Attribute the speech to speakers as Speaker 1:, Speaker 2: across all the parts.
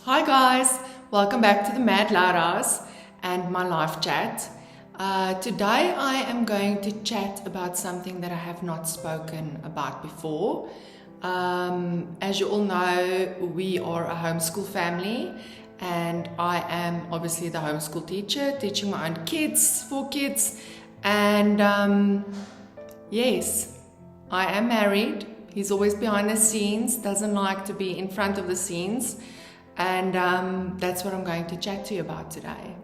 Speaker 1: Hi guys, welcome back to the Mad Laura's and my live chat. Today I am going to chat about something that I have not spoken about before. As you all know, we are a homeschool family and I am obviously the homeschool teacher, teaching my own kids, 4 kids, and yes, I am married. He's always behind the scenes, doesn't like to be in front of the scenes. And that's what I'm going to chat to you about today.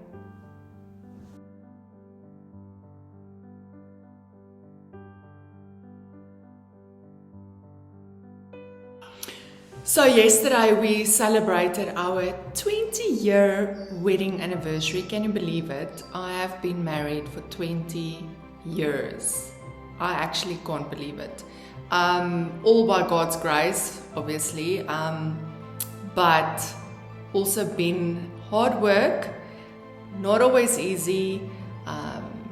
Speaker 1: So yesterday we celebrated our 20-year wedding anniversary. Can you believe it? I have been married for 20 years. I actually can't believe it. All by God's grace, obviously, but also been hard work, not always easy,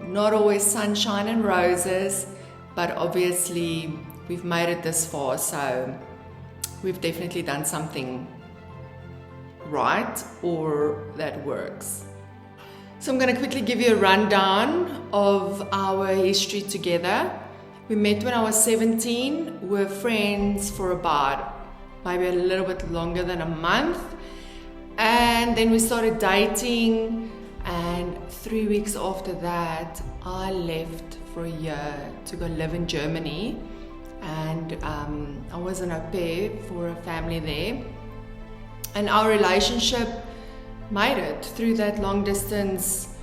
Speaker 1: not always sunshine and roses, but obviously we've made it this far, so we've definitely done something right or that works. So I'm going to quickly give you a rundown of our history together. We met when I was 17, we were friends for about maybe a little bit longer than a month. And then we started dating, and 3 weeks after that I left for a year to go live in Germany, and I was an au pair for a family there, and our relationship made it through that long distance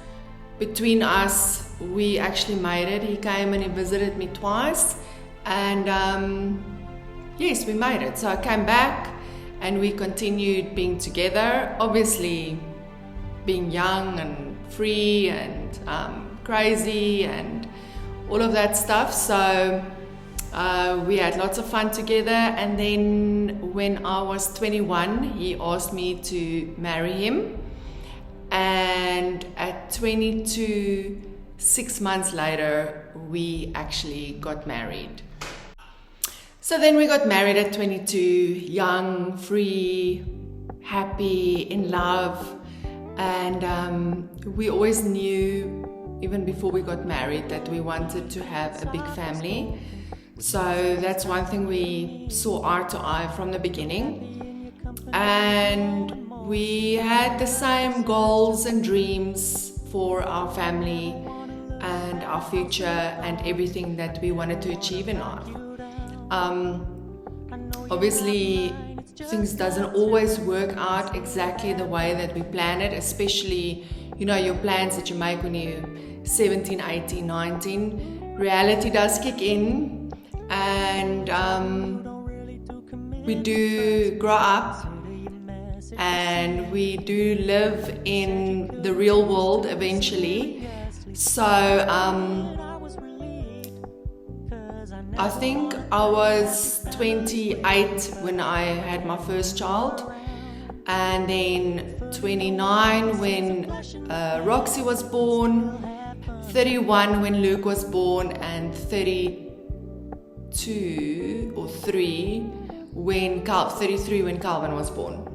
Speaker 1: between us. We actually made it. He came and he visited me twice, and yes, we made it. So I came back and we continued being together, obviously being young and free and crazy and all of that stuff. So we had lots of fun together, and then when I was 21, he asked me to marry him, and at 22, 6 months later, we actually got married. So then we got married at 22, young, free, happy, in love, and we always knew, even before we got married, that we wanted to have a big family. So that's one thing we saw eye to eye from the beginning, and we had the same goals and dreams for our family and our future and everything that we wanted to achieve in life. Obviously things doesn't always work out exactly the way that we plan it, especially, you know, your plans that you make when you're 17, 18, 19. Reality does kick in, and we do grow up and we do live in the real world eventually. So I think I was 28 when I had my first child, and then 29 when Roxy was born, 31 when Luke was born, and 32 or 33 when Calvin was born.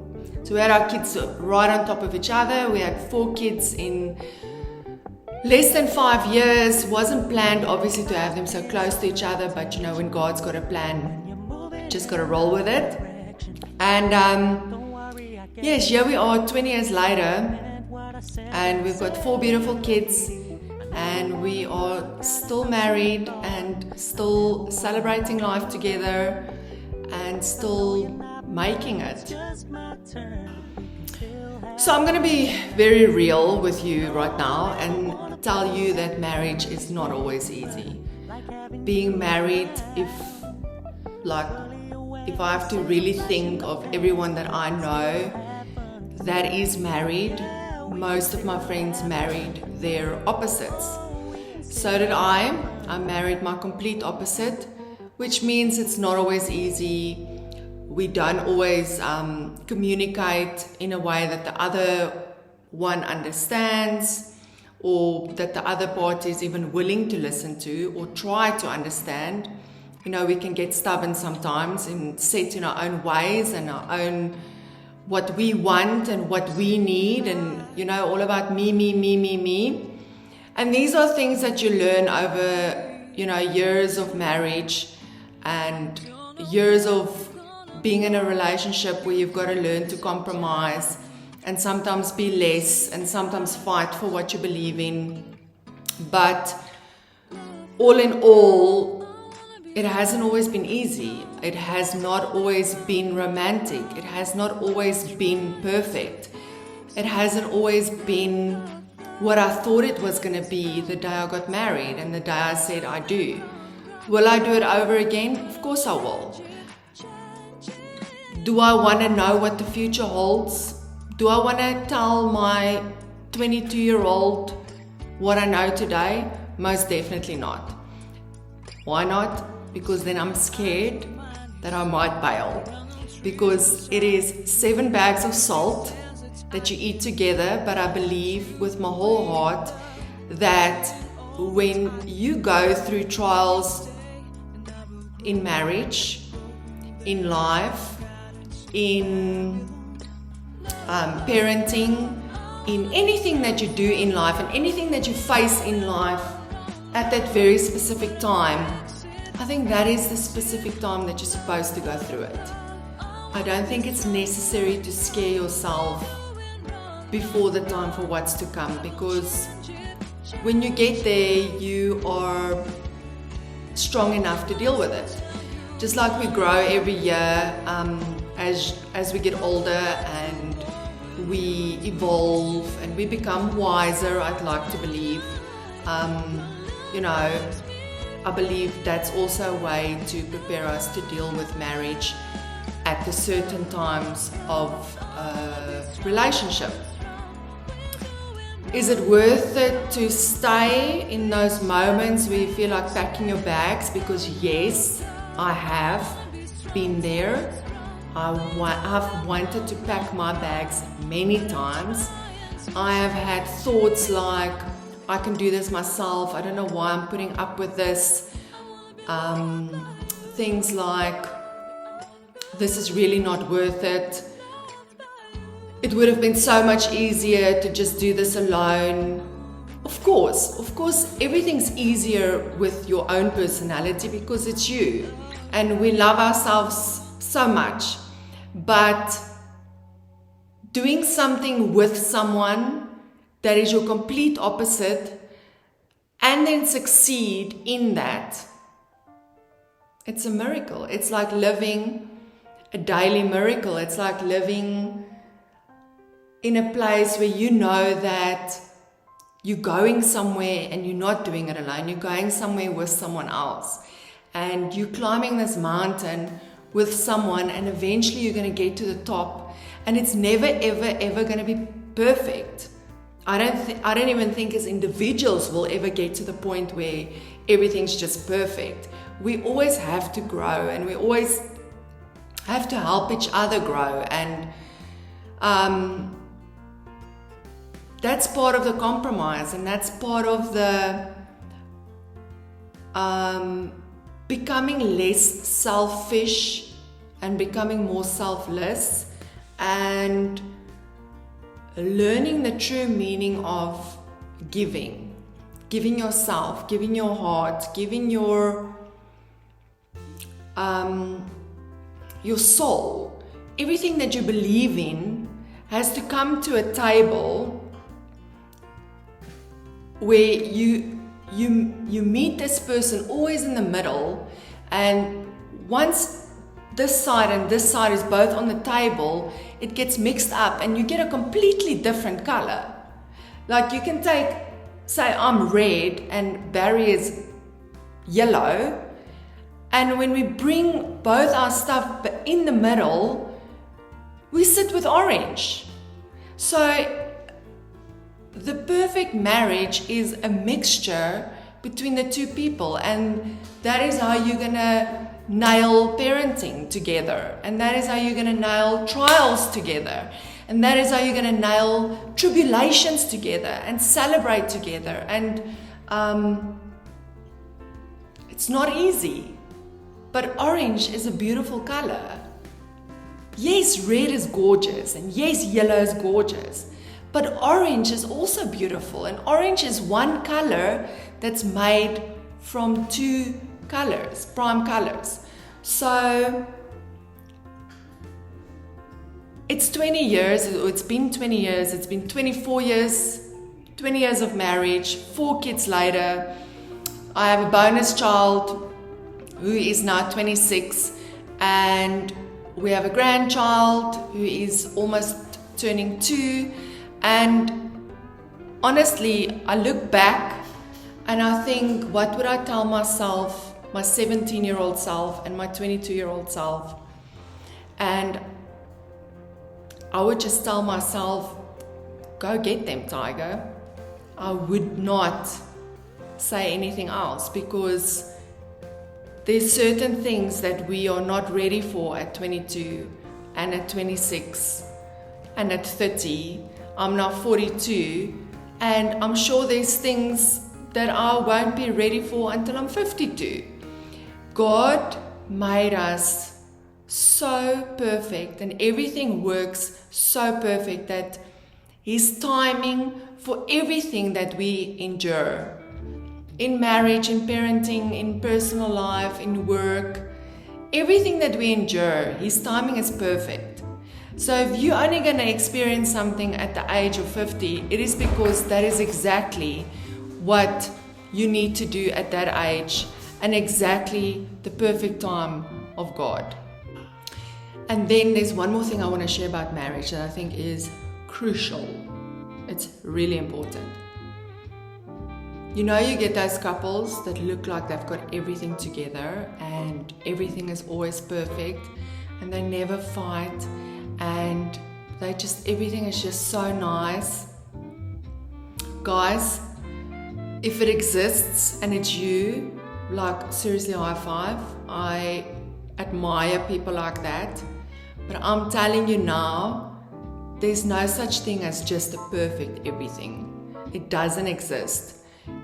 Speaker 1: So we had our kids right on top of each other. We had 4 kids in less than 5 years. Wasn't planned obviously to have them so close to each other, but you know, when God's got a plan, just got to roll with it. And yes, here we are 20 years later, and we've got 4 beautiful kids, and we are still married and still celebrating life together and still making it. So I'm going to be very real with you right now and tell you that marriage is not always easy. Being married, if I have to really think of everyone that I know that is married, most of my friends married their opposites. So did I. I married my complete opposite, which means it's not always easy. We don't always communicate in a way that the other one understands, or that the other party is even willing to listen to or try to understand. You know, we can get stubborn sometimes and set in our own ways and our own what we want and what we need, and all about me, me, me, me, me. And these are things that you learn over, years of marriage and years of being in a relationship where you've got to learn to compromise and sometimes be less and sometimes fight for what you believe in. But all in all, it hasn't always been easy. It has not always been romantic. It has not always been perfect. It hasn't always been what I thought it was going to be the day I got married and the day I said I do. Will I do it over again? Of course I will. Do I want to know what the future holds? Do I want to tell my 22-year-old what I know today? Most definitely not. Why not? Because then I'm scared that I might bail. Because it is 7 bags of salt that you eat together, but I believe with my whole heart that when you go through trials in marriage, in life, in parenting, in anything that you do in life and anything that you face in life at that very specific time, I think that is the specific time that you're supposed to go through it. I don't think it's necessary to scare yourself before the time for what's to come, because when you get there, you are strong enough to deal with it. Just like we grow every year as we get older and we evolve and we become wiser, I'd like to believe. I believe that's also a way to prepare us to deal with marriage at the certain times of a relationship. Is it worth it to stay in those moments where you feel like packing your bags? Because yes, I have been there. I've wanted to pack my bags many times. I have had thoughts like, I can do this myself. I don't know why I'm putting up with this. Things like, this is really not worth it. It would have been so much easier to just do this alone. Of course, everything's easier with your own personality because it's you. And we love ourselves so much. But doing something with someone that is your complete opposite and then succeed in that, it's a miracle. It's like living a daily miracle. It's like living in a place where you know that you're going somewhere and you're not doing it alone. You're going somewhere with someone else. And you're climbing this mountain with someone, and eventually you're going to get to the top. And it's never, ever, ever going to be perfect. I don't even think as individuals we'll ever get to the point where everything's just perfect. We always have to grow, and we always have to help each other grow. And that's part of the compromise, and that's part of the becoming less selfish and becoming more selfless, and learning the true meaning of giving yourself, giving your heart, giving your soul. Everything that you believe in has to come to a table where you meet this person always in the middle, and once this side and this side is both on the table, it gets mixed up and you get a completely different color. Like you can say I'm red and Barry is yellow, and when we bring both our stuff in the middle, we sit with orange. So the perfect marriage is a mixture between the two people, and that is how you're gonna nail parenting together, and that is how you're gonna nail trials together, and that is how you're gonna nail tribulations together and celebrate together. And it's not easy, but orange is a beautiful color. Yes, red is gorgeous, and yes, yellow is gorgeous, but orange is also beautiful, and orange is one color that's made from two colors, prime colors. So it's 20 years, it's been 20 years, it's been 24 years, 20 years of marriage, 4 kids later. I have a bonus child who is now 26, and we have a grandchild who is almost turning 2. And honestly, I look back and I think, what would I tell myself, my 17-year-old self and my 22-year-old self? And I would just tell myself, go get them, Tiger. I would not say anything else, because there's certain things that we are not ready for at 22 and at 26 and at 30. I'm now 42, and I'm sure there's things that I won't be ready for until I'm 52. God made us so perfect, and everything works so perfect that His timing for everything that we endure, in marriage, in parenting, in personal life, in work, everything that we endure, His timing is perfect. So if you're only going to experience something at the age of 50, it is because that is exactly what you need to do at that age, and exactly the perfect time of God. And then there's one more thing I want to share about marriage that I think is crucial. It's really important. You know, you get those couples that look like they've got everything together and everything is always perfect, and they never fight, and everything is just so nice. Guys, if it exists and it's you, like, seriously, high five. I admire people like that. But I'm telling you now, there's no such thing as just a perfect everything. It doesn't exist.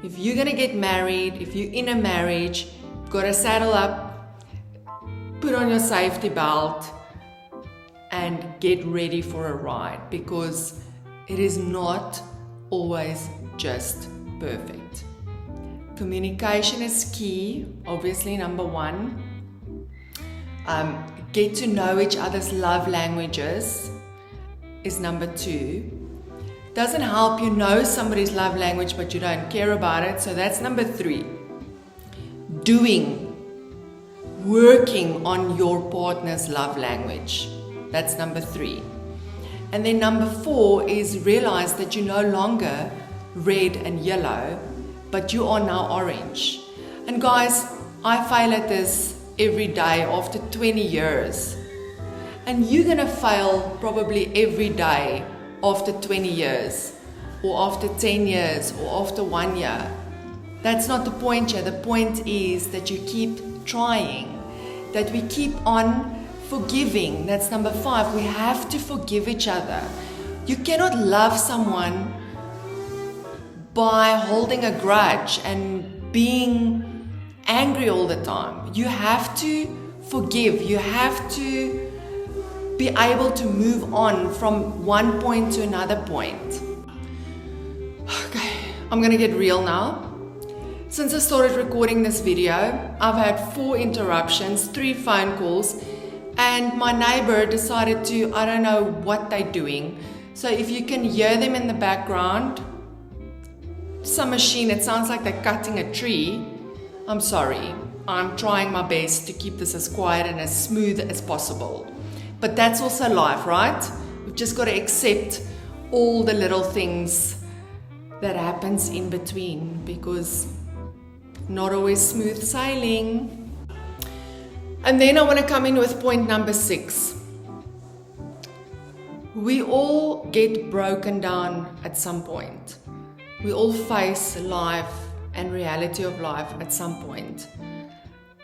Speaker 1: If you're gonna get married, if you're in a marriage, you've got to saddle up, put on your safety belt, and get ready for a ride, because it is not always just perfect. Communication is key, obviously, number one. Get to know each other's love languages is number 2. Doesn't help you know somebody's love language but you don't care about it, so that's number 3. Working on your partner's love language, that's number 3. And then number 4 is realize that you're no longer red and yellow, but you are now orange. And guys, I fail at this every day after 20 years. And you're gonna fail probably every day after 20 years, or after 10 years, or after 1 year. That's not the point here. The point is that you keep trying, that we keep on forgiving. That's number 5. We have to forgive each other. You cannot love someone by holding a grudge and being angry all the time. You have to forgive. You have to be able to move on from one point to another point. Okay, I'm gonna get real now. Since I started recording this video, I've had 4 interruptions, 3 phone calls, and my neighbor decided to, I don't know what they're doing. So if you can hear them in the background, some machine, it sounds like they're cutting a tree. I'm sorry. I'm trying my best to keep this as quiet and as smooth as possible. But that's also life, right? We've just got to accept all the little things that happens in between, because not always smooth sailing. And then I want to come in with point number 6. We all get broken down at some point. We all face life and reality of life at some point.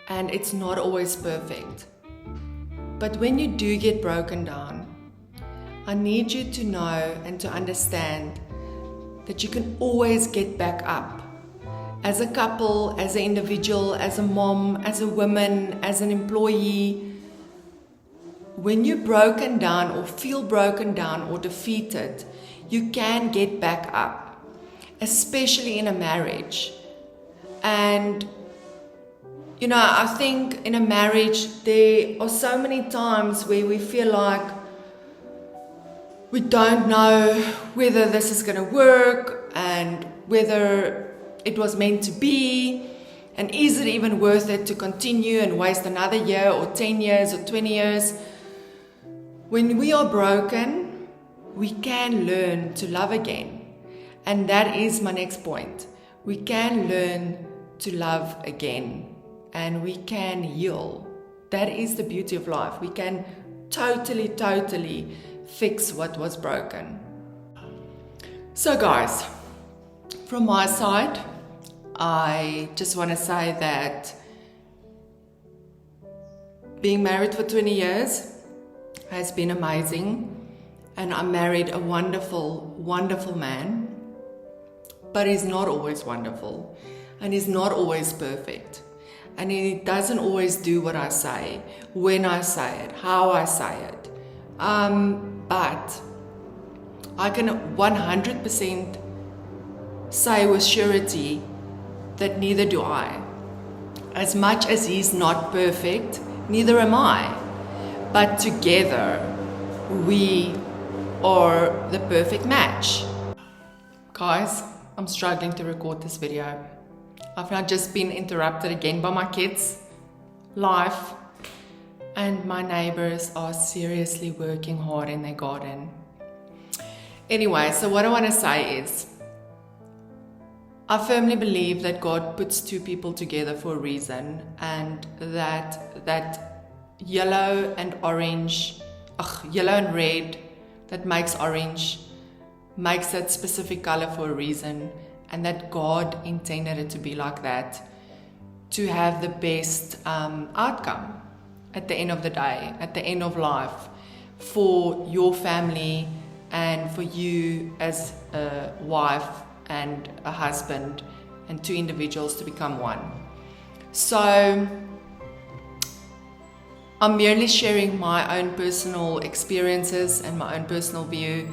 Speaker 1: And it's not always perfect. But when you do get broken down, I need you to know and to understand that you can always get back up. As a couple, as an individual, as a mom, as a woman, as an employee, when you're broken down or feel broken down or defeated, you can get back up, especially in a marriage. And you know, I think in a marriage there are so many times where we feel like we don't know whether this is going to work and whether it was meant to be, and is it even worth it to continue and waste another year or 10 years or 20 years. When we are broken, we can learn to love again. And that is my next point. We can learn to love again, and we can heal. That is the beauty of life. We can totally fix what was broken. So guys, from my side, I just want to say that being married for 20 years has been amazing, and I married a wonderful man, but he's not always wonderful, and he's not always perfect, and he doesn't always do what I say, when I say it, how I say it, but I can 100% say with surety that neither do I. As much as he's not perfect, neither am I. But together, we are the perfect match. Guys, I'm struggling to record this video. I've now just been interrupted again by my kids' life, and my neighbors are seriously working hard in their garden. Anyway, so what I want to say is, I firmly believe that God puts two people together for a reason, and that yellow and red that makes orange makes that specific color for a reason, and that God intended it to be like that, to have the best outcome at the end of the day, at the end of life, for your family and for you as a wife and a husband, and two individuals to become one. So I'm merely sharing my own personal experiences and my own personal view.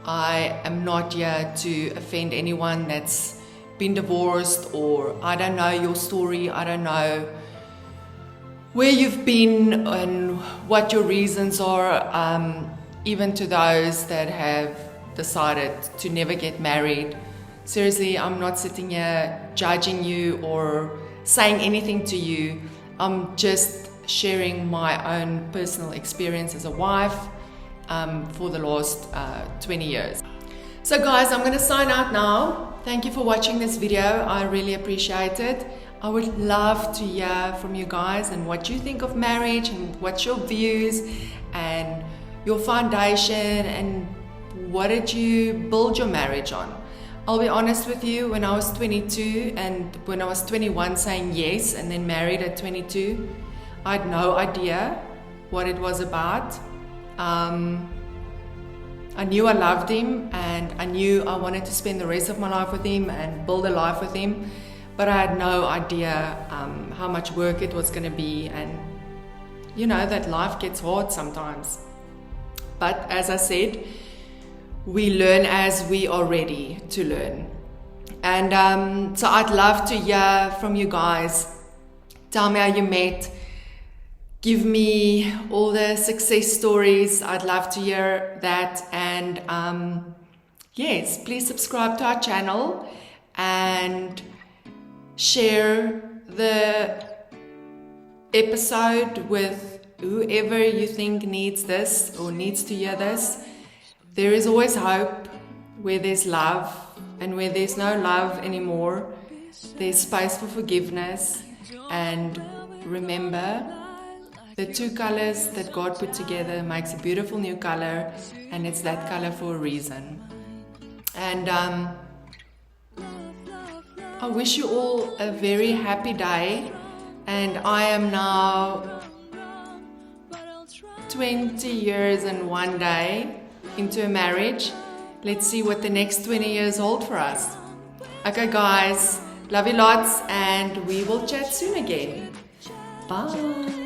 Speaker 1: I am not here to offend anyone that's been divorced, or I don't know your story, I don't know where you've been and what your reasons are, even to those that have decided to never get married. Seriously, I'm not sitting here judging you or saying anything to you. I'm just sharing my own personal experience as a wife for the last 20 years. So guys, I'm going to sign out now. Thank you for watching this video. I really appreciate it. I would love to hear from you guys and what you think of marriage, and what's your views and your foundation, and what did you build your marriage on. I'll be honest with you, when I was 22 and when I was 21 saying yes and then married at 22, I had no idea what it was about. I knew I loved him, and I knew I wanted to spend the rest of my life with him and build a life with him, but I had no idea how much work it was going to be, and you know that life gets hard sometimes. But as I said, we learn as we are ready to learn. And so I'd love to hear from you guys. Tell me how you met. Give me all the success stories. I'd love to hear that. And yes, please subscribe to our channel and share the episode with whoever you think needs this or needs to hear this. There is always hope where there's love, and where there's no love anymore, there's space for forgiveness. And remember, the two colors that God put together makes a beautiful new color, and it's that color for a reason. And I wish you all a very happy day. And I am now 20 years and 1 day into a marriage. Let's see what the next 20 years hold for us. Okay guys, love you lots, and we will chat soon again. Bye.